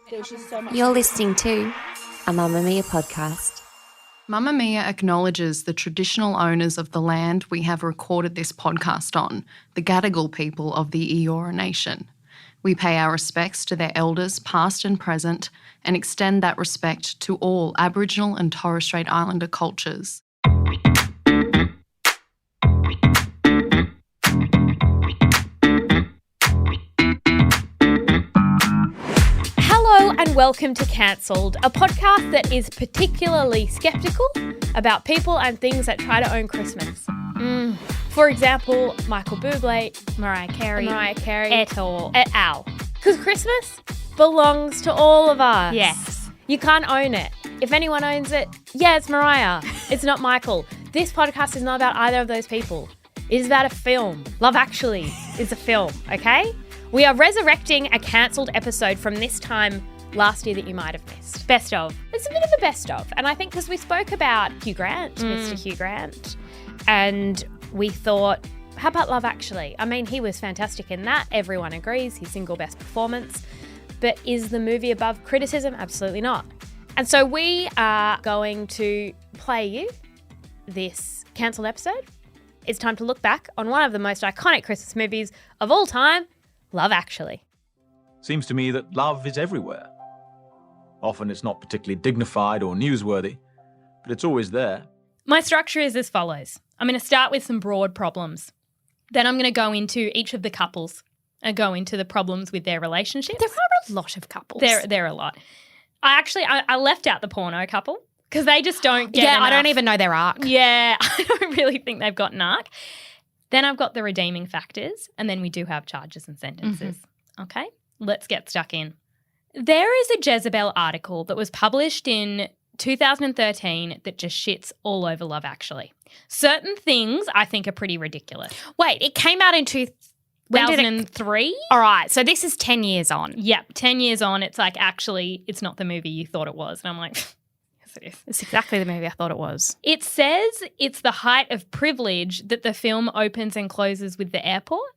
There was just so much. You're listening to a Mamamia podcast. Mamamia acknowledges the traditional owners of the land we have recorded this podcast on, the Gadigal people of the Eora Nation. We pay our respects to their elders, past and present, and extend that respect to all Aboriginal and Torres Strait Islander cultures. Hello and welcome to Cancelled, a podcast that is particularly sceptical about people and things that try to own Christmas. For example, Michael Bublé, Mariah Carey, et al. Because Christmas belongs to all of us. Yes. You can't own it. If anyone owns it, yeah, it's Mariah. It's not Michael. This podcast is not about either of those people. It is about a film. Love Actually is a film, okay? We are resurrecting a cancelled episode from this time last year that you might have missed. Best of. It's a bit of a best of. And I think because we spoke about Hugh Grant, Mr. Hugh Grant, and we thought, how about Love Actually? I mean, he was fantastic in that. Everyone agrees. His single best performance. But is the movie above criticism? Absolutely not. And so we are going to play you this cancelled episode. It's time to look back on one of the most iconic Christmas movies of all time, Love Actually. Seems to me that love is everywhere. Often it's not particularly dignified or newsworthy, but it's always there. My structure is as follows. I'm going to start with some broad problems. Then I'm going to go into each of the couples and go into the problems with their relationships. There are a lot of couples. There are a lot. I left out the porno couple because they just don't get enough. I don't even know their arc. Yeah, I don't really think they've got an arc. Then I've got the redeeming factors, and then we do have charges and sentences. Okay, let's get stuck in. There is a Jezebel article that was published in 2013 that just shits all over Love Actually. Certain things I think are pretty ridiculous. Wait, it came out in 2003? All right, so this is 10 years on. Yep, 10 years on, it's like, actually, it's not the movie you thought it was. And I'm like, yes, it is. It's exactly the movie I thought it was. It says it's the height of privilege that the film opens and closes with the airport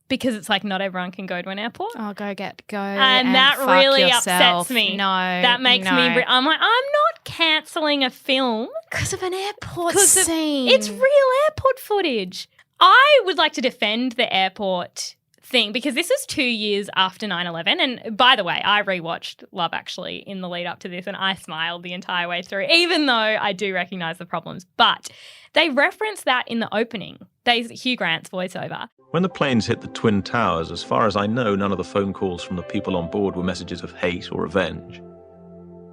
because it's like not everyone can go to an airport. Oh, go. And that fuck really yourself. upsets me. No. That makes me, I'm like, I'm not cancelling a film. Because of an airport 'Cause scene. It's real airport footage. I would like to defend the airport thing because this is 2 years after 9/11. And by the way, I rewatched Love Actually in the lead up to this and I smiled the entire way through, even though I do recognise the problems. But they reference that in the opening. Hugh Grant's voiceover. When the planes hit the Twin Towers, as far as I know, none of the phone calls from the people on board were messages of hate or revenge.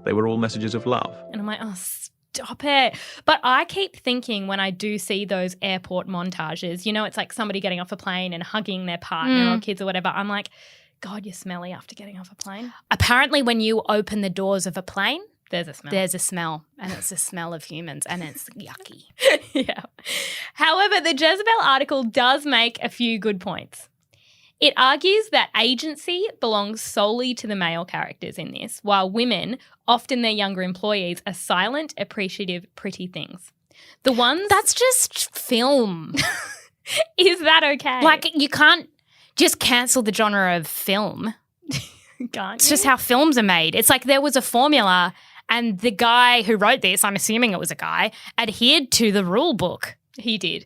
They were all messages of love. And I'm like, oh, stop it. But I keep thinking when I do see those airport montages, it's like somebody getting off a plane and hugging their partner or kids or whatever. I'm like, God, you're smelly after getting off a plane. Apparently when you open the doors of a plane, There's a smell. There's a smell, and it's the smell of humans, and it's yucky. Yeah. However, the Jezebel article does make a few good points. It argues that agency belongs solely to the male characters in this, while women, often their younger employees, are silent, appreciative, pretty things. The ones... That's just film. Is that okay? Like, you can't just cancel the genre of film. Can't It's you? just how films are made. It's like there was a formula and the guy who wrote this, I'm assuming it was a guy, adhered to the rule book. He did.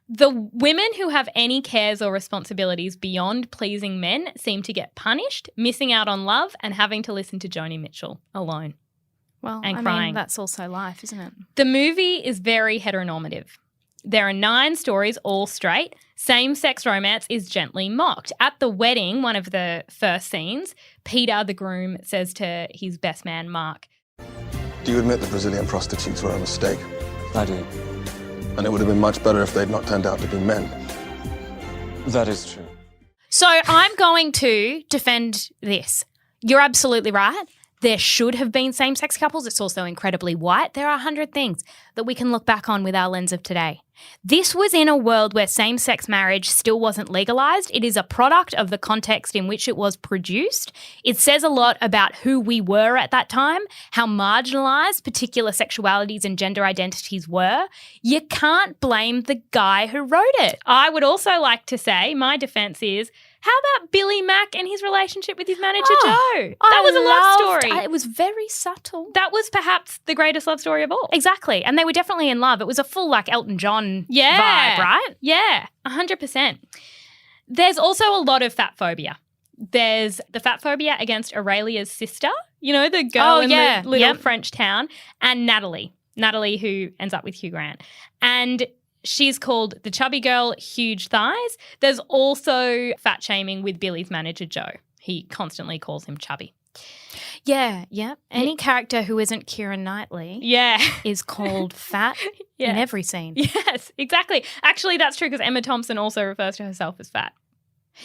The women who have any cares or responsibilities beyond pleasing men seem to get punished, missing out on love and having to listen to Joni Mitchell alone. Well, And I crying. mean, that's also life, isn't it? The movie is very heteronormative. There are 9 stories, all straight. Same-sex romance is gently mocked. At the wedding, one of the first scenes, Peter, the groom, says to his best man, Mark, Do you admit the Brazilian prostitutes were a mistake? I do. And it would have been much better if they'd not turned out to be men. That is true. So I'm going to defend this. You're absolutely right. There should have been same-sex couples. It's also incredibly white. There are 100 things that we can look back on with our lens of today. This was in a world where same-sex marriage still wasn't legalised. It is a product of the context in which it was produced. It says a lot about who we were at that time, how marginalised particular sexualities and gender identities were. You can't blame the guy who wrote it. I would also like to say, my defence is, How about Billy Mack and his relationship with his manager Joe? That was a love story. It was very subtle. That was perhaps the greatest love story of all. Exactly. And they were definitely in love. It was a full like Elton John vibe, right? Yeah, 100%. There's also a lot of fat phobia. There's the fat phobia against Aurelia's sister, you know, the girl in the little French town, and Natalie, who ends up with Hugh Grant. And she's called the chubby girl, huge thighs. There's also fat shaming with Billy's manager, Joe. He constantly calls him chubby. Yeah. Any character who isn't Keira Knightley is called fat in every scene. Yes, exactly. Actually, that's true because Emma Thompson also refers to herself as fat.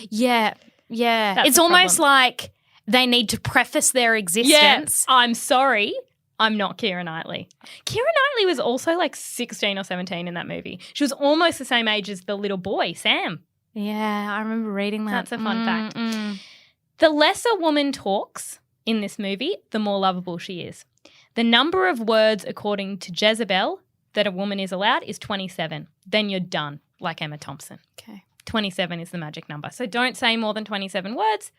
Yeah. That's It's the almost problem. like they need to preface their existence. Yes, I'm sorry. I'm not Keira Knightley. Keira Knightley was also like 16 or 17 in that movie. She was almost the same age as the little boy, Sam. Yeah, I remember reading that. That's a fun fact. The less a woman talks in this movie, the more lovable she is. The number of words, according to Jezebel, that a woman is allowed is 27. Then you're done, like Emma Thompson. Okay. 27 is the magic number. So don't say more than 27 words.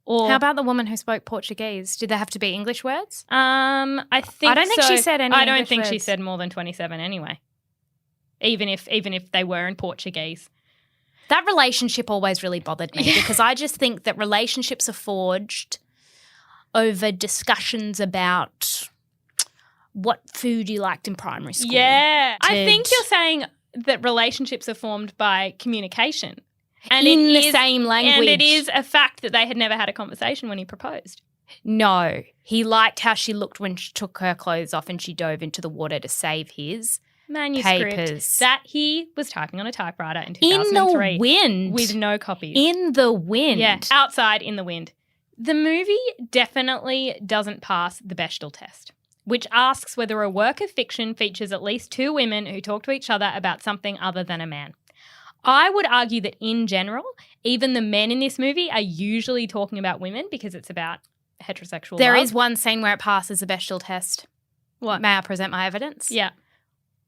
Or how about the woman who spoke Portuguese? Did they have to be English words? I think I don't think she said any I don't English think she words. said more than 27 anyway. Even if they were in Portuguese. That relationship always really bothered me because I just think that relationships are forged over discussions about what food you liked in primary school. Yeah. I think you're saying that relationships are formed by communication. And in the same language. And it is a fact that they had never had a conversation when he proposed. No. He liked how she looked when she took her clothes off and she dove into the water to save his manuscript papers. That he was typing on a typewriter in 2003. In the wind. With no copies. In the wind. Yeah, outside in the wind. The movie definitely doesn't pass the Bechdel test, which asks whether a work of fiction features at least two women who talk to each other about something other than a man. I would argue that in general, even the men in this movie are usually talking about women because it's about heterosexual There love. is one scene where it passes the Bechdel test. What? May I present my evidence? Yeah.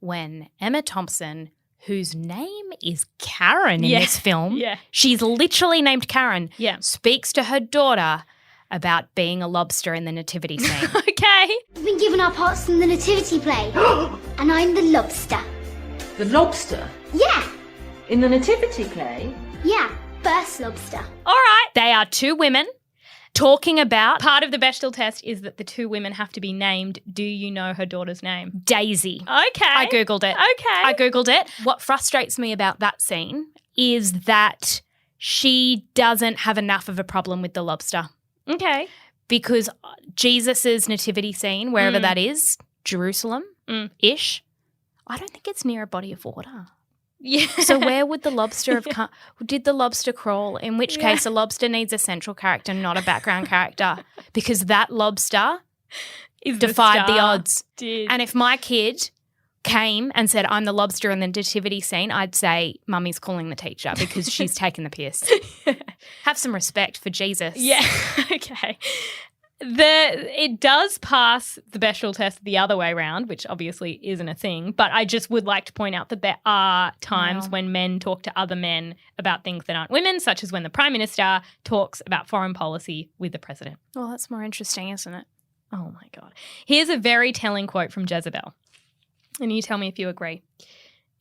When Emma Thompson, whose name is Karen in this film, she's literally named Karen, speaks to her daughter about being a lobster in the nativity scene. Okay. We've been given our parts in the nativity play. And I'm the lobster. The lobster? Yeah. In the nativity play? Yeah, first lobster. All right. They are two women talking about... Part of the Bechdel test is that the two women have to be named. Do you know her daughter's name? Daisy. Okay. I Googled it. Okay. I Googled it. What frustrates me about that scene is that she doesn't have enough of a problem with the lobster. Okay. Because Jesus' nativity scene, wherever that is, Jerusalem-ish, I don't think it's near a body of water. Yeah. So where would the lobster have come? Did the lobster crawl? In which case a lobster needs a central character, not a background character, because that lobster defied the odds. And if my kid came and said, I'm the lobster in the nativity scene, I'd say, Mummy's calling the teacher because she's taken the piss. Have some respect for Jesus. Yeah. Okay. It does pass the Bechdel test the other way around, which obviously isn't a thing, but I just would like to point out that there are times when men talk to other men about things that aren't women, such as when the Prime Minister talks about foreign policy with the President. Well, that's more interesting, isn't it? Oh my God. Here's a very telling quote from Jezebel, and you tell me if you agree.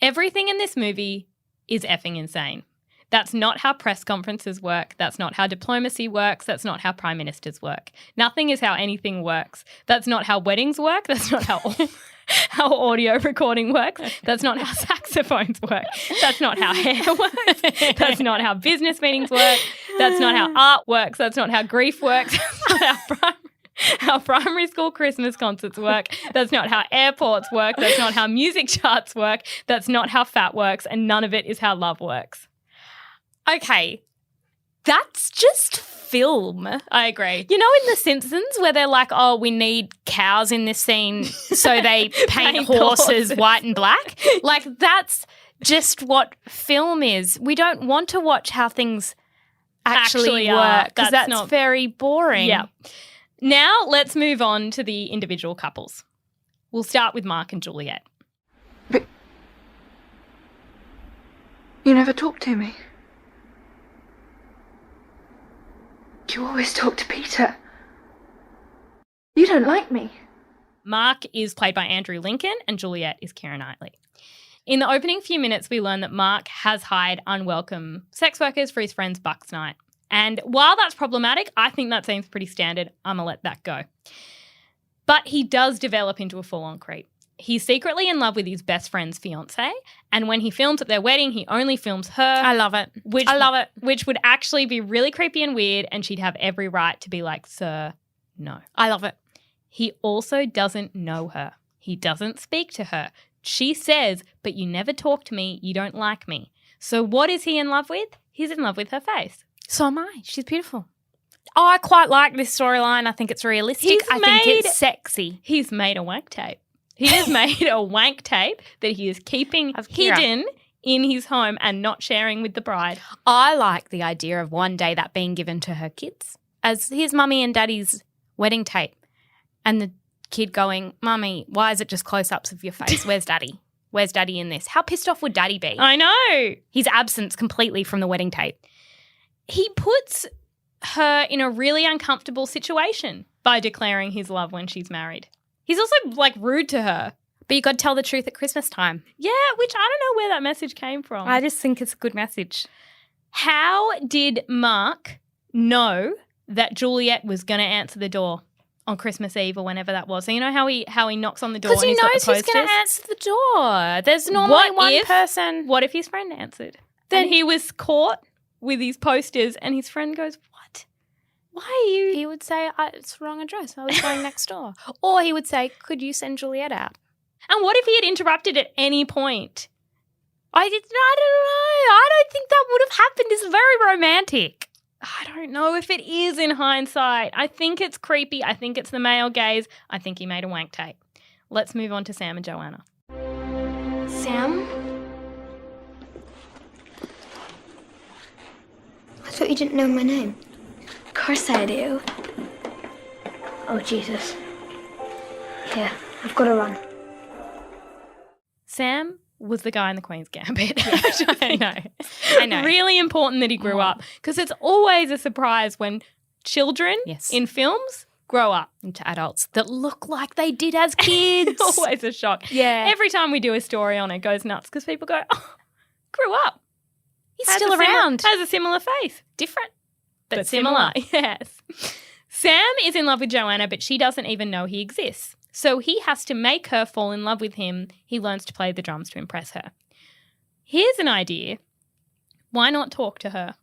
Everything in this movie is effing insane. That's not how press conferences work. That's not how diplomacy works. That's not how prime ministers work. Nothing is how anything works. That's not how weddings work. That's not how audio recording works. That's not how saxophones work. That's not how hair works. That's not how business meetings work. That's not how art works. That's not how grief works. That's not how primary school Christmas concerts work. That's not how airports work. That's not how music charts work. That's not how fat works. And none of it is how love works. Okay, that's just film. I agree. You know in The Simpsons where they're like, oh, we need cows in this scene so they paint horses white and black? Like that's just what film is. We don't want to watch how things actually work because that's not very boring. Yeah. Now let's move on to the individual couples. We'll start with Mark and Juliet. But you never talk to me. You always talk to Peter. You don't like me. Mark is played by Andrew Lincoln and Juliet is Keira Knightley. In the opening few minutes, we learn that Mark has hired unwelcome sex workers for his friend's Bucks night. And while that's problematic, I think that seems pretty standard. I'm going to let that go. But he does develop into a full-on creep. He's secretly in love with his best friend's fiancée, and when he films at their wedding, he only films her. I love it. I love it. Which would actually be really creepy and weird, and she'd have every right to be like, sir, no. I love it. He also doesn't know her. He doesn't speak to her. She says, but you never talk to me, you don't like me. So what is he in love with? He's in love with her face. So am I. She's beautiful. Oh, I quite like this storyline. I think it's realistic. I think it's sexy. He's made a wank tape. He has made a wank tape that he is keeping hidden in his home and not sharing with the bride. I like the idea of one day that being given to her kids as here's mummy and daddy's wedding tape. And the kid going, Mummy, why is it just close-ups of your face? Where's daddy? Where's daddy in this? How pissed off would daddy be? I know. His absence completely from the wedding tape. He puts her in a really uncomfortable situation by declaring his love when she's married. He's also, like, rude to her. But you got to tell the truth at Christmas time. Yeah, which I don't know where that message came from. I just think it's a good message. How did Mark know that Juliet was going to answer the door on Christmas Eve or whenever that was? So you know how he knocks on the door and he's got the posters? Because he knows who's going to answer the door. There's normally one person. What if his friend answered? Then he was caught with his posters and his friend goes, what? Why are you? He would say, it's the wrong address. I was going next door. Or he would say, could you send Juliet out? And what if he had interrupted at any point? I don't know. I don't think that would have happened. It's very romantic. I don't know if it is in hindsight. I think it's creepy. I think it's the male gaze. I think he made a wank tape. Let's move on to Sam and Joanna. Sam? I thought you didn't know my name. Of course I do. Oh, Jesus. Yeah, I've got to run. Sam was the guy in the Queen's Gambit. I know. Really important that he grew up because it's always a surprise when children in films grow up into adults that look like they did as kids. Always a shock. Yeah. Every time we do a story on it, it goes nuts because people go, oh, grew up. He's still around. Has a similar face. Different, but similar. Yes. Sam is in love with Joanna, but she doesn't even know he exists. So he has to make her fall in love with him. He learns to play the drums to impress her. Here's an idea. Why not talk to her?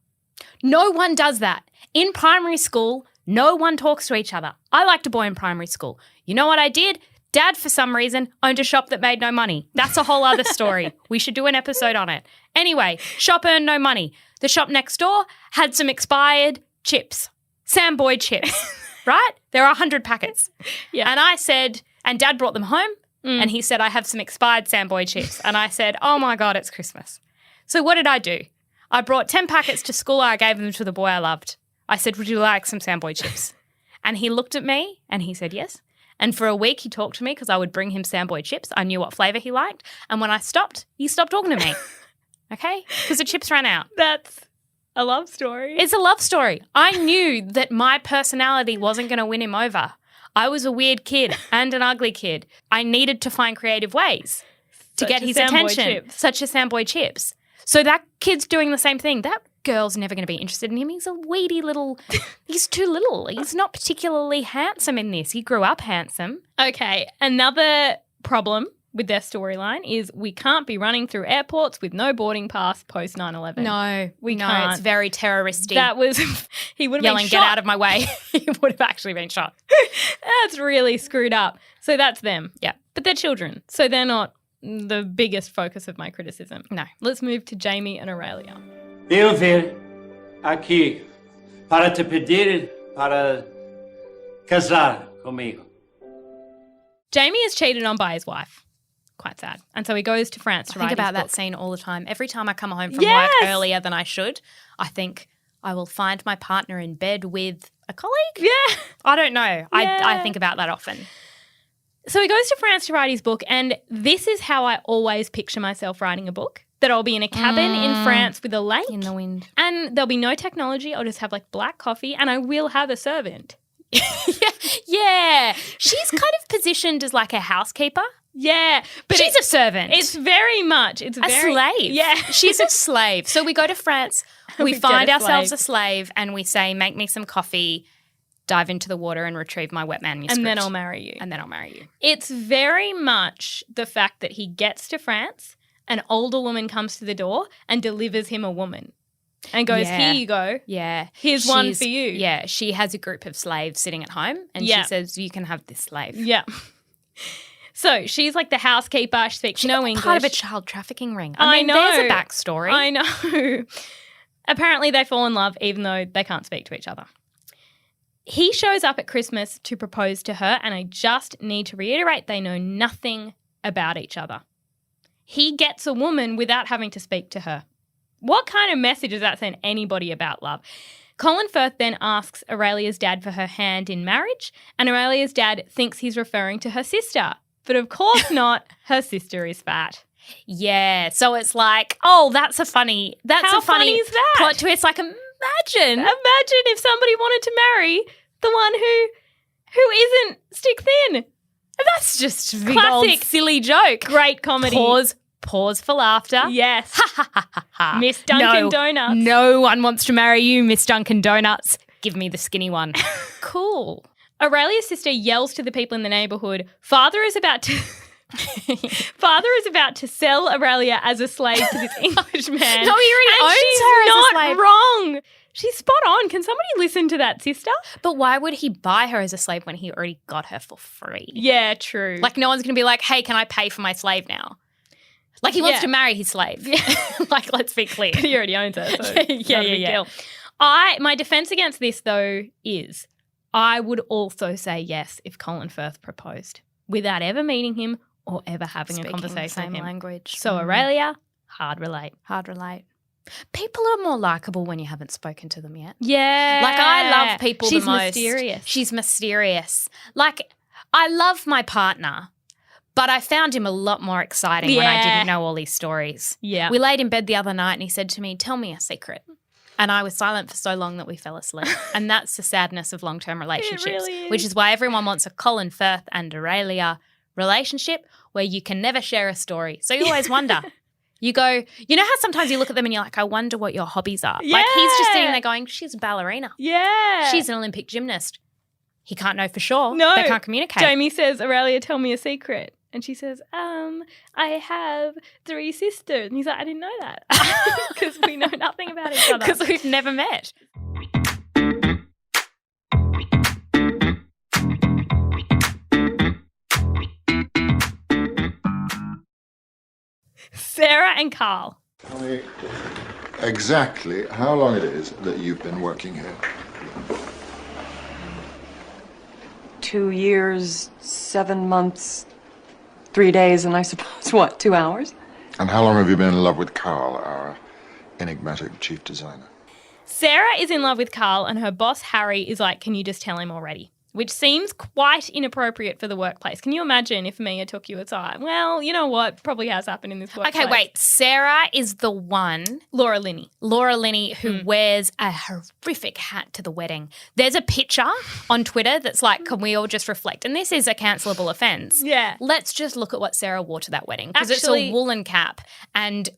No one does that. In primary school, no one talks to each other. I liked a boy in primary school. You know what I did? Dad, for some reason, owned a shop that made no money. That's a whole other story. We should do an episode on it. Anyway, shop earned no money. The shop next door had some expired chips. Sam Boyd chips, right? There are 100 packets. Yeah. And I said, and Dad brought them home, and he said, I have some expired Sam Boyd chips. And I said, oh my God, it's Christmas. So what did I do? I brought 10 packets to school. I gave them to the boy I loved. I said, would you like some Sam Boyd chips? And he looked at me and he said, yes. And for a week, he talked to me because I would bring him Sam Boyd chips. I knew what flavour he liked. And when I stopped, he stopped talking to me. Okay? Because the chips ran out. That's a love story. It's a love story. I knew that my personality wasn't going to win him over. I was a weird kid and an ugly kid. I needed to find creative ways to get his attention, such as Sam Boyd chips. So that kid's doing the same thing. That girl's never going to be interested in him. He's a weedy little – he's too little. He's not particularly handsome in this. He grew up handsome. Okay, another problem with their storyline is we can't be running through airports with no boarding pass post 9/11. No, we can't. It's very terroristic. That was – he would have yelling, been shot. get out of my way. He would have actually been shot. That's really screwed up. So that's them. Yeah. But they're children, so they're not the biggest focus of my criticism. No. Let's move to Jamie and Aurelia. Eu vim aqui para te pedir para casar comigo. Jamie is cheated on by his wife. Quite sad. And so he goes to France to write his book. I think about that scene all the time. Every time I come home from work earlier than I should, I think I will find my partner in bed with a colleague. Yeah. I don't know. I think about that often. So he goes to France to write his book, and this is how I always picture myself writing a book. that I'll be in a cabin in France with a lake. In the wind. And there'll be no technology. I'll just have like black coffee and I will have a servant. Yeah. She's kind of positioned as like a housekeeper. Yeah. But she's a servant. It's very much. It's a slave. Yeah. She's a slave. So we go to France, we get find a ourselves slave. a slave and we say, make me some coffee, dive into the water and retrieve my wet manuscript. And then I'll marry you. And then I'll marry you. It's very much the fact that he gets to France, an older woman comes to the door and delivers him a woman and goes, here you go. Yeah. Here's one for you. Yeah. She has a group of slaves sitting at home and she says, you can have this slave. Yeah. So she's like the housekeeper. She speaks no English. Part of a child trafficking ring. I mean, know. There's a backstory. I know. Apparently they fall in love even though they can't speak to each other. He shows up at Christmas to propose to her, and I just need to reiterate they know nothing about each other. He gets a woman without having to speak to her. What kind of message does that send anybody about love? Colin Firth then asks Aurelia's dad for her hand in marriage, and Aurelia's dad thinks he's referring to her sister. But of course not. Her sister is fat. Yeah. So it's like, oh, that's a funny is that? Plot twist. Like, imagine if somebody wanted to marry the one who isn't stick thin. That's just a big Classic. old silly joke. Great comedy. Pause for laughter. Yes. Miss Dunkin' Donuts. No one wants to marry you, Miss Dunkin' Donuts. Give me the skinny one. Cool. Aurelia's sister yells to the people in the neighbourhood, Father is about to sell Aurelia as a slave to this English man. No, he already owns her as a slave. She's not wrong. She's spot on. Can somebody listen to that, sister? But why would he buy her as a slave when he already got her for free? Yeah, true. Like, no one's going to be like, hey, can I pay for my slave now? Like, he wants to marry his slave. Yeah. Like, let's be clear. He already owns her, so yeah. My defense against this, though, is I would also say yes if Colin Firth proposed without ever meeting him or ever having a conversation the same with him. language. So Aurelia, hard relate. People are more likable when you haven't spoken to them yet. Yeah. Like, I love people the most. Mysterious. She's mysterious. Like, I love my partner, but I found him a lot more exciting when I didn't know all these stories. Yeah. We laid in bed the other night and he said to me, tell me a secret. And I was silent for so long that we fell asleep. And that's the sadness of long-term relationships, really is. Which is why everyone wants a Colin Firth and Aurelia relationship where you can never share a story. So you always wonder. You go, you know how sometimes you look at them and you're like, I wonder what your hobbies are. Yeah. Like, he's just sitting there going, she's a ballerina. Yeah. She's an Olympic gymnast. He can't know for sure. No. They can't communicate. Jamie says, Aurelia, tell me a secret. And she says, I have 3 sisters. And he's like, I didn't know that. Because we know nothing about each other. Because we've never met. Sarah and Carl. Tell me exactly how long it is that you've been working here. 2 years, 7 months, 3 days, and I suppose, what, 2 hours? And how long have you been in love with Carl, our enigmatic chief designer? Sarah is in love with Carl and her boss, Harry, is like, can you just tell him already? Which seems quite inappropriate for the workplace. Can you imagine if Mia took you aside? Well, you know what? Probably has happened in this workplace. Okay, wait. Sarah is the one, Laura Linney, who wears a horrific hat to the wedding. There's a picture on Twitter that's like, can we all just reflect? And this is a cancelable offence. Yeah. Let's just look at what Sarah wore to that wedding because it's a woolen cap and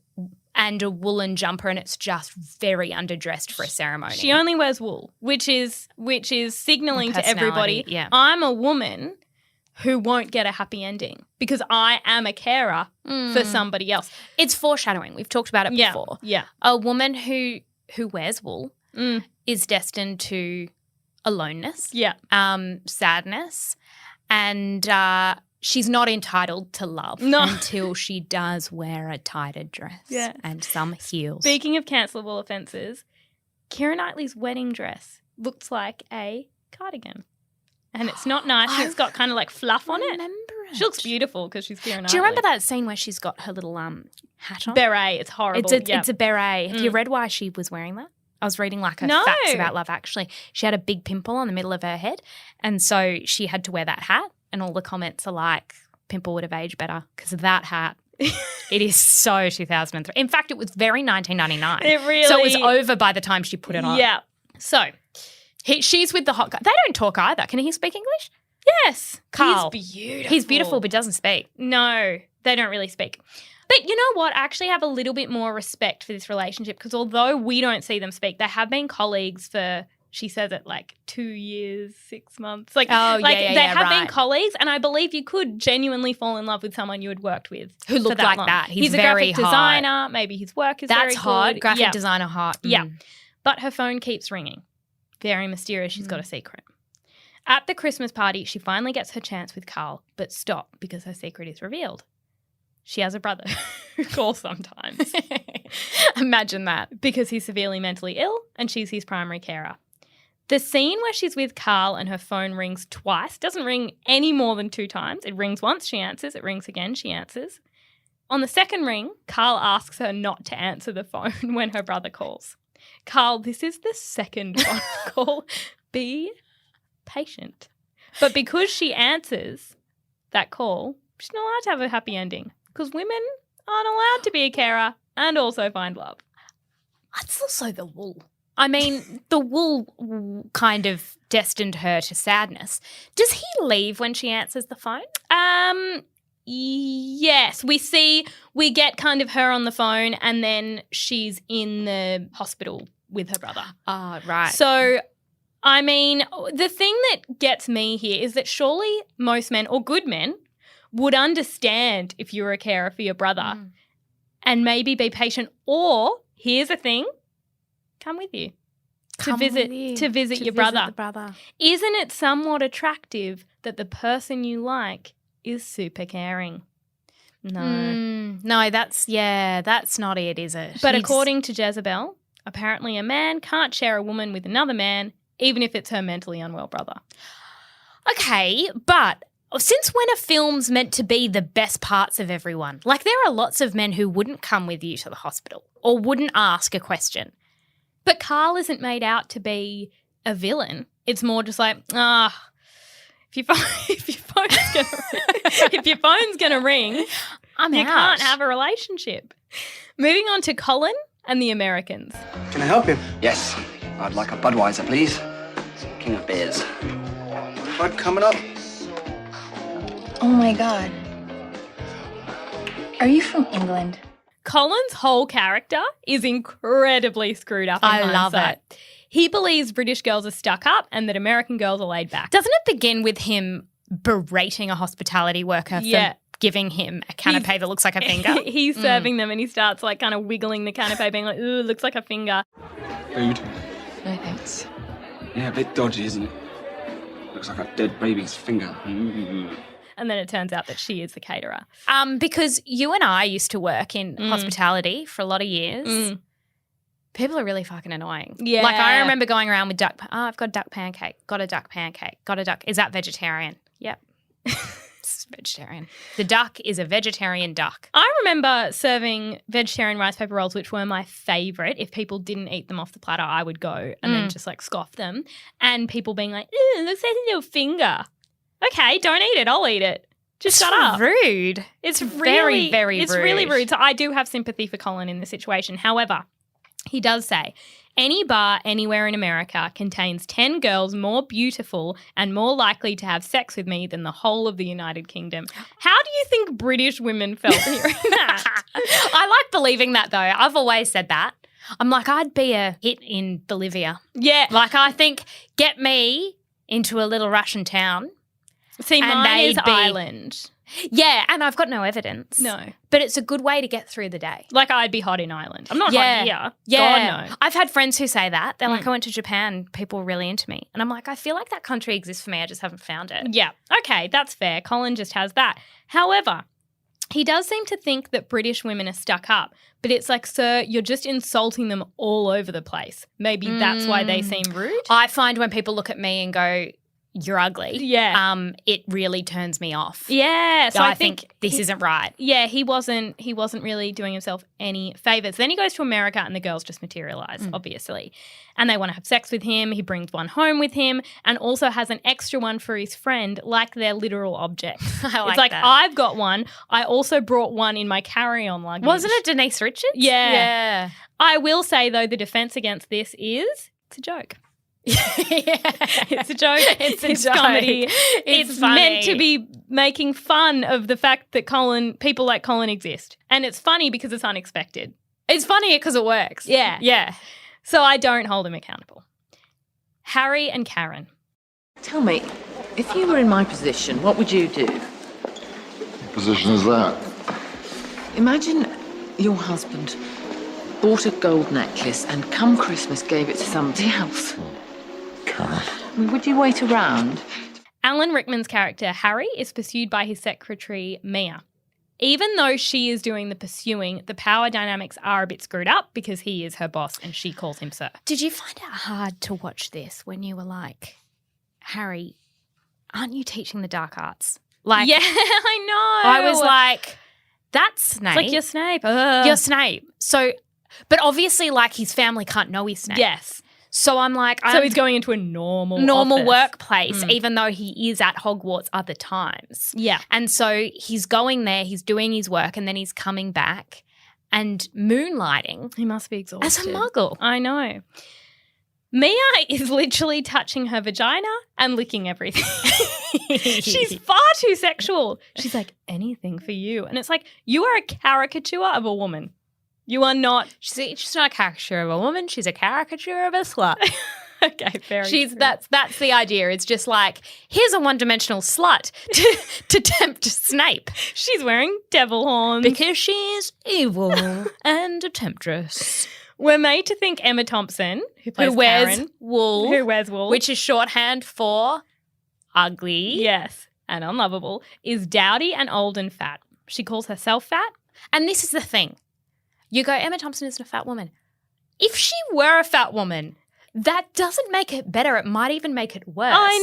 a woolen jumper and it's just very underdressed for a ceremony. She only wears wool, which is signalling to everybody, I'm a woman who won't get a happy ending because I am a carer for somebody else. It's foreshadowing. We've talked about it before. Yeah. A woman who wears wool is destined to aloneness, sadness, and she's not entitled to love until she does wear a tighter dress and some heels. Speaking of cancelable offences, Keira Knightley's wedding dress looks like a cardigan. And it's not nice. It's got kind of like fluff on it. She looks beautiful because she's Keira Knightley. Do you remember that scene where she's got her little hat on? Beret. It's horrible. It's a beret. Have you read why she was wearing that? I was reading like her facts about Love Actually. She had a big pimple on the middle of her head and so she had to wear that hat and all the comments are like, pimple would have aged better because of that hat. It is so 2003. In fact, it was very 1999. It really... So it was over by the time she put it on. Yeah. So she's with the hot guy. They don't talk either. Can he speak English? Yes. Carl. He's beautiful. He's beautiful but doesn't speak. No, they don't really speak. But you know what? I actually have a little bit more respect for this relationship because although we don't see them speak, they have been colleagues for, she says it, like 2 years, 6 months. They have been colleagues, and I believe you could genuinely fall in love with someone you had worked with who looked like long. that. He's a very graphic designer. Maybe his work is very That's hot. good. Graphic designer hot. Yeah. But her phone keeps ringing. Very mysterious. She's got a secret. At the Christmas party, she finally gets her chance with Carl, but stop because her secret is revealed. She has a brother who calls sometimes. Imagine that. Because he's severely mentally ill and she's his primary carer. The scene where she's with Carl and her phone rings twice, doesn't ring any more than 2 times. It rings once, she answers. It rings again, she answers. On the second ring, Carl asks her not to answer the phone when her brother calls. Carl, this is the second phone call. Be patient. But because she answers that call, she's not allowed to have a happy ending because women aren't allowed to be a carer and also find love. That's also the wool. I mean, the wool kind of destined her to sadness. Does he leave when she answers the phone? Yes. We get kind of her on the phone and then she's in the hospital with her brother. Oh, right. So, I mean, the thing that gets me here is that surely most men or good men would understand if you were a carer for your brother and maybe be patient, or here's the thing, come with you to visit your brother. Isn't it somewhat attractive that the person you like is super caring? No, that's not it, is it? But according to Jezebel, apparently a man can't share a woman with another man, even if it's her mentally unwell brother. Okay, but since when are films meant to be the best parts of everyone? Like, there are lots of men who wouldn't come with you to the hospital or wouldn't ask a question. But Carl isn't made out to be a villain. It's more just like, if your phone's gonna ring, you can't have a relationship. Moving on to Colin and the Americans. Can I help you? Yes. I'd like a Budweiser, please. King of beers. Bud coming up? Oh my God. Are you from England? Colin's whole character is incredibly screwed up in hindsight. love it. He believes British girls are stuck up and that American girls are laid back. Doesn't it begin with him berating a hospitality worker for giving him a canapé that looks like a finger? He's serving them and he starts like kind of wiggling the canapé, being like, ooh, looks like a finger. Food? No thanks. Yeah, a bit dodgy, isn't it? Looks like a dead baby's finger. And then it turns out that she is the caterer. Because you and I used to work in hospitality for a lot of years. People are really fucking annoying. Yeah. Like, I remember going around with I've got a duck pancake, got a duck pancake, got a duck. Is that vegetarian? Yep. It's vegetarian. The duck is a vegetarian duck. I remember serving vegetarian rice paper rolls, which were my favourite. If people didn't eat them off the platter, I would go and then just like scoff them. And people being like, ew, looks like a little finger. Okay, don't eat it. I'll eat it. Just shut up. Rude. It's very, very rude. It's really rude. So I do have sympathy for Colin in this situation. However, he does say, any bar anywhere in America contains 10 girls more beautiful and more likely to have sex with me than the whole of the United Kingdom. How do you think British women felt hearing that? I like believing that, though. I've always said that. I'm like, I'd be a hit in Bolivia. Yeah. Like, I think, get me into a little Russian town. See, mine is Ireland. Yeah, and I've got no evidence. No. But it's a good way to get through the day. Like, I'd be hot in Ireland. I'm not hot here. Yeah. God, no. I've had friends who say that. They're like, I went to Japan, people were really into me. And I'm like, I feel like that country exists for me. I just haven't found it. Yeah. Okay, that's fair. Colin just has that. However, he does seem to think that British women are stuck up. But it's like, sir, you're just insulting them all over the place. Maybe that's why they seem rude. I find when people look at me and go, you're ugly. Yeah. It really turns me off. Yeah. So I think this isn't right. Yeah, he wasn't really doing himself any favors. Then he goes to America and the girls just materialize, obviously. And they want to have sex with him. He brings one home with him and also has an extra one for his friend, like they're literal objects. It's like, that. I've got one. I also brought one in my carry-on luggage. Wasn't it Denise Richards? Yeah. I will say, though, the defense against this is it's a joke. It's a joke. It's joke. Comedy. It's meant funny. to be making fun of the fact that people like Colin exist. And it's funny because it's unexpected. It's funny because it works. Yeah. Yeah. So I don't hold him accountable. Harry and Karen. Tell me, if you were in my position, what would you do? What position is that? Imagine your husband bought a gold necklace and come Christmas gave it to somebody else. Karen. I mean, would you wait around? Alan Rickman's character, Harry, is pursued by his secretary, Mia. Even though she is doing the pursuing, the power dynamics are a bit screwed up because he is her boss and she calls him sir. Did you find it hard to watch this when you were like, Harry, aren't you teaching the dark arts? Like, yeah, I know. I was like, that's Snape. It's like you're Snape. You're Snape. So, but obviously, like, his family can't know he's Snape. Yes. So I'm like, So he's going into a normal office. workplace, even though he is at Hogwarts other times. Yeah. And so he's going there, he's doing his work, and then he's coming back and moonlighting. He must be exhausted. As a muggle. I know. Mia is literally touching her vagina and licking everything. She's far too sexual. She's like, anything for you. And it's like, you are a caricature of a woman. You are not. She's not a caricature of a woman. She's a caricature of a slut. Okay, very true. That's the idea. It's just like, here's a one-dimensional slut to tempt Snape. She's wearing devil horns. Because she's evil and a temptress. We're made to think Emma Thompson, who wears Karen, wool. who wears wool, Which is shorthand for ugly. yes, and unlovable, is dowdy and old and fat. She calls herself fat. And this is the thing. You go, Emma Thompson isn't a fat woman. If she were a fat woman, that doesn't make it better. It might even make it worse. I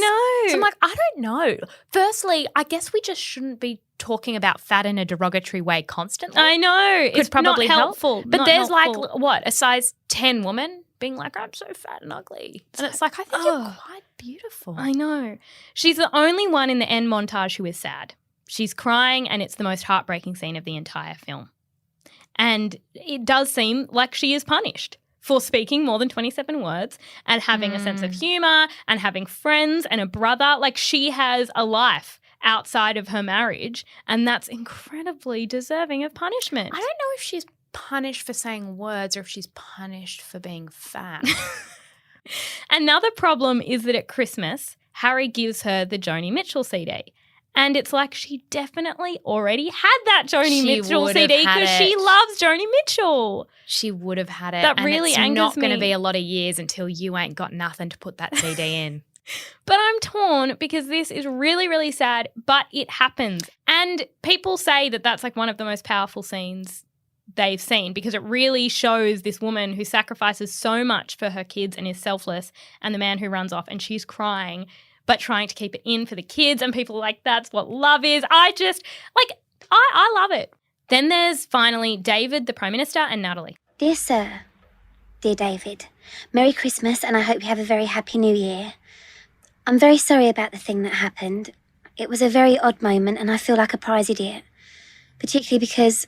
know. So I'm like, I don't know. Firstly, I guess we just shouldn't be talking about fat in a derogatory way constantly. I know. Could It's probably not help. helpful. But Not there's helpful. like, what, a size 10 woman being like, I'm so fat and ugly. And it's like, I think you're quite beautiful. I know. She's the only one in the end montage who is sad. She's crying and it's the most heartbreaking scene of the entire film. And it does seem like she is punished for speaking more than 27 words and having a sense of humour and having friends and a brother. Like, she has a life outside of her marriage, and that's incredibly deserving of punishment. I don't know if she's punished for saying words or if she's punished for being fat. Another problem is that at Christmas, Harry gives her the Joni Mitchell CD. And it's like she definitely already had that Joni Mitchell would have CD had because she it. loves Joni Mitchell. She would have had it. That and really it's angers not going to me. be a lot of years until you ain't got nothing to put that CD in. But I'm torn because this is really, really sad, but it happens. And people say that that's like one of the most powerful scenes they've seen because it really shows this woman who sacrifices so much for her kids and is selfless, and the man who runs off and she's crying but trying to keep it in for the kids, and people are like, that's what love is. I love it. Then there's finally David, the Prime Minister, and Natalie. Dear Sir, dear David, Merry Christmas and I hope you have a very happy New Year. I'm very sorry about the thing that happened. It was a very odd moment and I feel like a prize idiot. Particularly because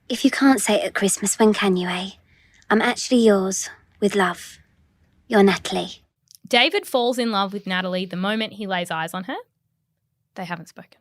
if you can't say it at Christmas, when can you, eh? I'm actually yours, with love. Your Natalie. David falls in love with Natalie the moment he lays eyes on her. They haven't spoken.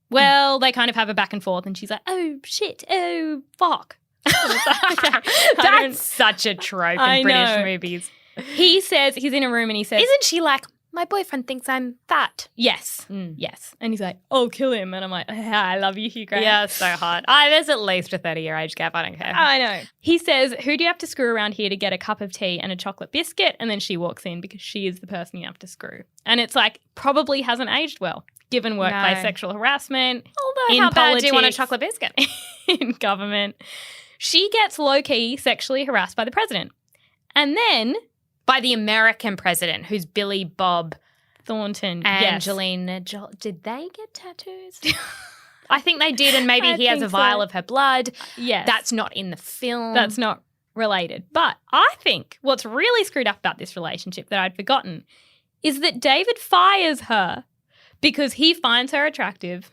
Well, they kind of have a back and forth and she's like, oh, shit, oh, fuck. That's such a trope in British movies. He says, he's in a room and he says, Isn't she like, my boyfriend thinks I'm fat? yes, yes. And he's like, I'll kill him. And I'm like, I love you, Hugh Grant. Yeah, it's so hard. There's at least a 30-year age gap. I don't care. I know. He says, who do you have to screw around here to get a cup of tea and a chocolate biscuit? And then she walks in because she is the person you have to screw. And it's like, probably hasn't aged well, given workplace sexual harassment. Although, in how bad do you want a politics, chocolate biscuit? in government. She gets low-key sexually harassed by the president. And then By the American president, who's Billy Bob Thornton. Angelina Jolie. Did they get tattoos? I think they did, and maybe he has a think vial so. of her blood. Yes. That's not in the film. That's not related. But I think what's really screwed up about this relationship that I'd forgotten is that David fires her because he finds her attractive.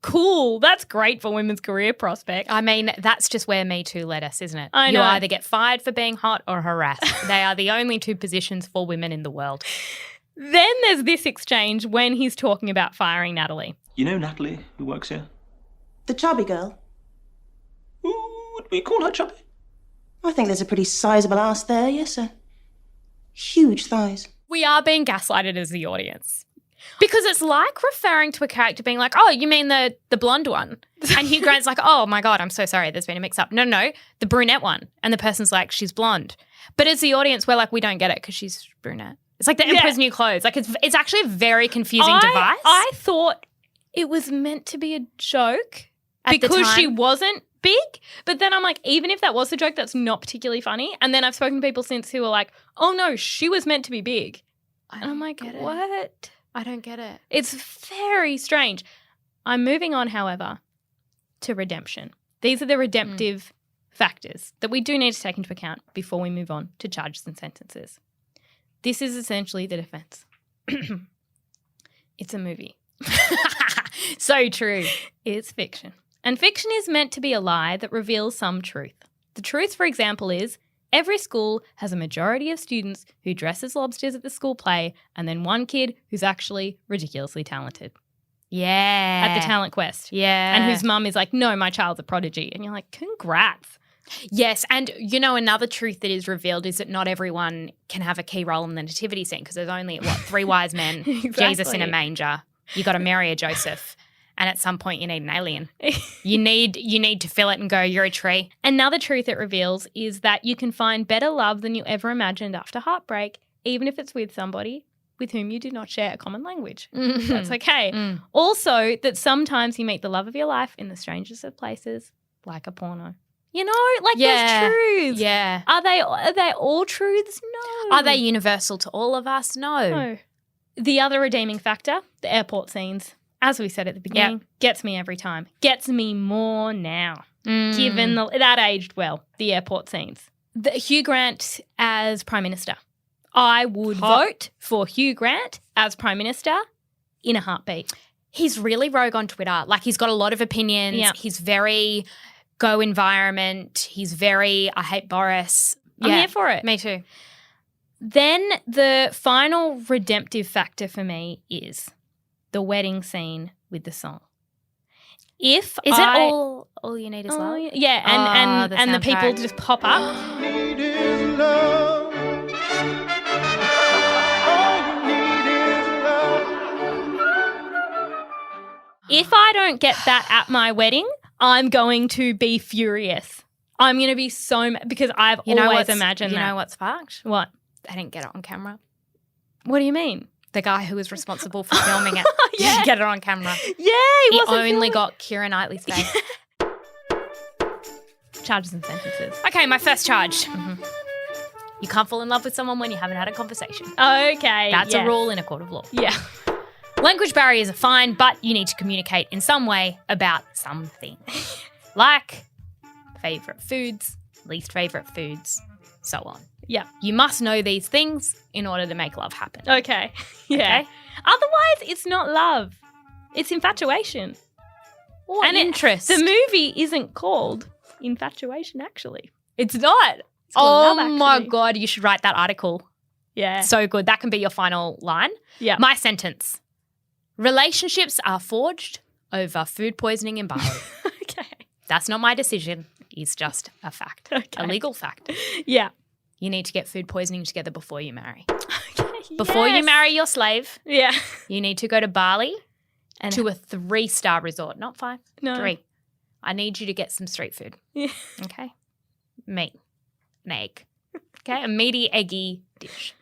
Cool. That's great for women's career prospects. I mean, that's just where Me Too led us, isn't it? I know. You either get fired for being hot or harassed. They are the only two positions for women in the world. Then there's this exchange when he's talking about firing Natalie. You know Natalie, who works here? The chubby girl? Would we call her chubby? I think there's a pretty sizable ass there, yes, sir. Huge thighs. We are being gaslighted as the audience. Because it's like referring to a character being like, oh, you mean the blonde one? And Hugh Grant's like, oh, my God, I'm so sorry. There's been a mix-up. No, the brunette one. And the person's like, she's blonde. But as the audience, we're like, we don't get it because she's brunette. It's like the Emperor's New Clothes. Like it's actually a very confusing device. I thought it was meant to be a joke because she wasn't big. But then I'm like, even if that was the joke, that's not particularly funny. And then I've spoken to people since who are like, oh, no, she was meant to be big. And I'm like, what? I don't get it. It's very strange. I'm moving on, however, to redemption. These are the redemptive factors that we do need to take into account before we move on to charges and sentences. This is essentially the defense. It's a movie. So true. It's fiction. And fiction is meant to be a lie that reveals some truth. The truth, for example, is every school has a majority of students who dress as lobsters at the school play and then one kid who's actually ridiculously talented. Yeah. At the talent quest. Yeah. And whose mum is like, no, my child's a prodigy. And you're like, congrats. Yes, and you know another truth that is revealed is that not everyone can have a key role in the nativity scene because there's only, 3 wise men, Exactly. Jesus in a manger. You got to marry a Joseph, and at some point you need an alien. You need to fill it and go, you're a tree. Another truth it reveals is that you can find better love than you ever imagined after heartbreak, even if it's with somebody with whom you do not share a common language. That's okay. Also, that sometimes you meet the love of your life in the strangest of places, like a porno. You know, like there's truths. Yeah. Are they all truths? No. Are they universal to all of us? No. The other redeeming factor, the airport scenes, as we said at the beginning, gets me every time. Gets me more now, given that aged well, the airport scenes. Hugh Grant as Prime Minister. I would vote for Hugh Grant as Prime Minister in a heartbeat. He's really rogue on Twitter. Like he's got a lot of opinions. Yeah. He's very go environment. He's very, I hate Boris. I'm here for it. Me too. Then the final redemptive factor for me is the wedding scene with the song. Is it all you need is love? Yeah, and the people just pop up. If I don't get that at my wedding, I'm going to be furious. I'm going to be so mad because I've always imagined that. You know what's fucked? What? They didn't get it on camera. What do you mean? The guy who was responsible for filming it didn't get it on camera. Yeah, he only got Keira Knightley's face. Charges and sentences. Okay, my first charge. You can't fall in love with someone when you haven't had a conversation. Okay. That's a rule in a court of law. Yeah. Language barriers are fine, but you need to communicate in some way about something. Like favourite foods, least favourite foods, so on. Yeah. You must know these things in order to make love happen. Okay. Yeah. Okay? Otherwise, it's not love. It's infatuation. Or interest. The movie isn't called Infatuation, actually. It's not. It's Oh called Love, my Actually. God, you should write that article. Yeah. So good. That can be your final line. Yeah. My sentence. Relationships are forged over food poisoning in Bali. Okay. That's not my decision. It's just a fact. Okay. A legal fact. Yeah. You need to get food poisoning together before you marry. Okay. Before you marry your slave, Yeah. you need to go to Bali and to a 3-star resort. Not 5, No. 3. I need you to get some street food. Yeah. Okay? Meat. An egg. Okay? A meaty, eggy dish.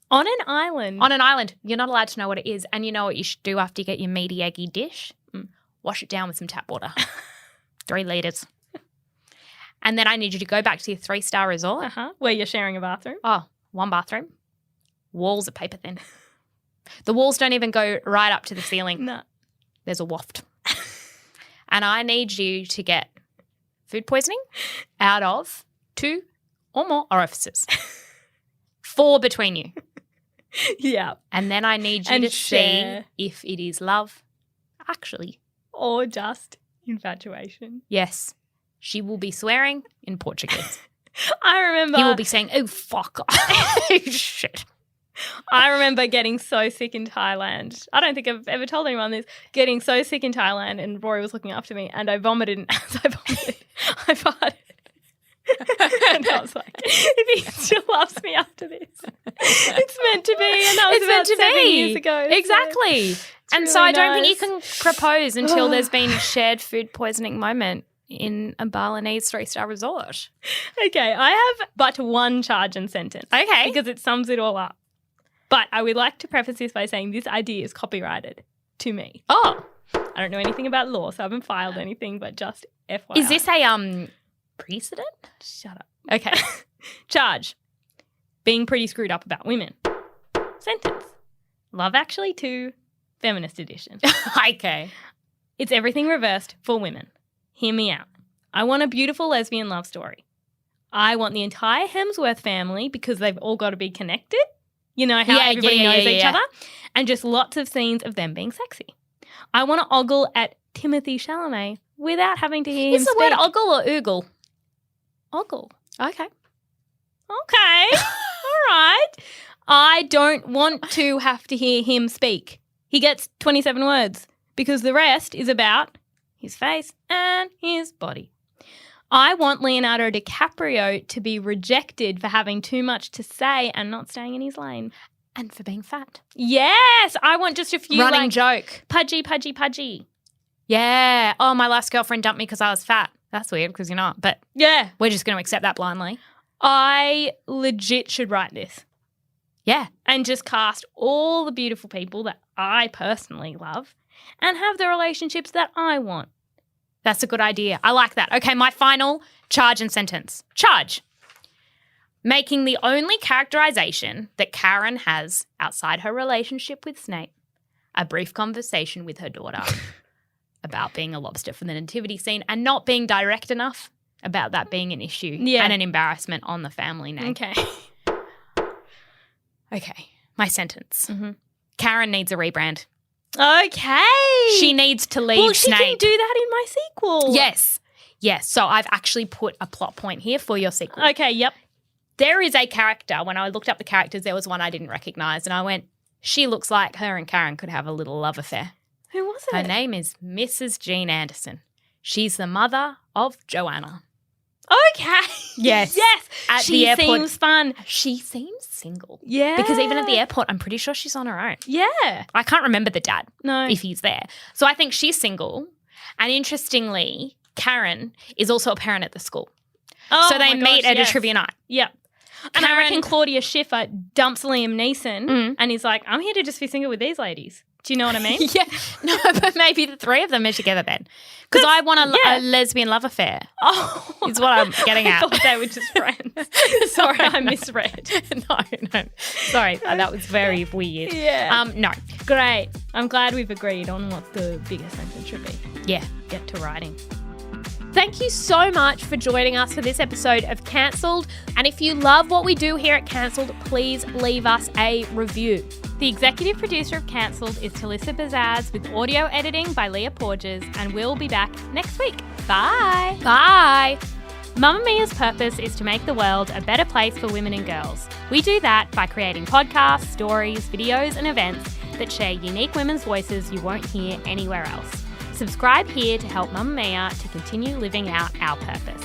On an island. On an island. You're not allowed to know what it is. And you know what you should do after you get your meaty, eggy dish? Wash it down with some tap water. 3 litres. And then I need you to go back to your 3-star resort. Where you're sharing a bathroom. Oh, 1 bathroom. Walls are paper thin. The walls don't even go right up to the ceiling. No. There's a waft. And I need you to get food poisoning out of 2 or more orifices. 4 between you. Yeah. And then I need you And to share. see if it is love, actually. Or just infatuation. Yes. She will be swearing in Portuguese. I remember. He will be saying, oh, fuck. Oh, shit. I remember getting so sick in Thailand. I don't think I've ever told anyone this. Getting so sick in Thailand, and Rory was looking after me, and I vomited. And as I vomited, I farted. And I was like, if he still loves me after this, it's meant to be. And that was about 7 years ago. Exactly. And so really I don't think you nice. can propose until there's been a shared food poisoning moment in a Balinese 3-star resort. Okay, I have but one charge and sentence. Okay. Because it sums it all up. But I would like to preface this by saying this idea is copyrighted to me. Oh. I don't know anything about law, so I haven't filed anything, but just FYI. Is this a precedent? Shut up. Okay. Charge. Being pretty screwed up about women. Sentence. Love Actually 2, Feminist Edition. Okay. It's everything reversed for women. Hear me out. I want a beautiful lesbian love story. I want the entire Hemsworth family because they've all got to be connected. You know how everybody knows each other. And just lots of scenes of them being sexy. I want to ogle at Timothée Chalamet without having to hear him Is the speak. word ogle or oogle? Ogle. Okay. Okay. All right. I don't want to have to hear him speak. He gets 27 words because the rest is about his face and his body. I want Leonardo DiCaprio to be rejected for having too much to say and not staying in his lane. And for being fat. Yes. I want just a few Running joke. Pudgy. Yeah. Oh, my last girlfriend dumped me because I was fat. That's weird because you're not. But yeah, we're just going to accept that blindly. I legit should write this. Yeah. And just cast all the beautiful people that I personally love and have the relationships that I want. That's a good idea. I like that. Okay, my final charge and sentence. Charge. Making the only characterization that Karen has outside her relationship with Snape a brief conversation with her daughter about being a lobster for the nativity scene and not being direct enough about that being an issue and an embarrassment on the family name. Okay. Okay, my sentence. Karen needs a rebrand. Okay. She needs to leave Well, she Snape. can do that in my sequel. Yes. So I've actually put a plot point here for your sequel. Okay, yep. There is a character. When I looked up the characters, there was one I didn't recognise, and I went, she looks like her and Karen could have a little love affair. Who was it? Her name is Mrs. Jean Anderson. She's the mother of Joanna. Okay. Yes. Yes. At She the airport. seems fun. She seems single. Yeah. Because even at the airport, I'm pretty sure she's on her own. Yeah. I can't remember the dad. No. If he's there. So I think she's single. And interestingly, Karen is also a parent at the school. Oh, so they my meet gosh, at yes. a trivia night. Yep. And I reckon Claudia Schiffer dumps Liam Neeson and he's like, I'm here to just be single with these ladies. Do you know what I mean? Yeah. No, but maybe the three of them are together then. Because I want a lesbian love affair. Oh. Is what I'm getting at. I thought they were just friends. Sorry, I misread. No. Sorry, that was very weird. Yeah. No. Great. I'm glad we've agreed on what the biggest sentence should be. Yeah. Get to writing. Thank you so much for joining us for this episode of Cancelled. And if you love what we do here at Cancelled, please leave us a review. The executive producer of Cancelled is Talissa Bazaz with audio editing by Leah Porges, and we'll be back next week. Bye. Bye. Mamamia's purpose is to make the world a better place for women and girls. We do that by creating podcasts, stories, videos, and events that share unique women's voices you won't hear anywhere else. Subscribe here to help Mamamia to continue living out our purpose.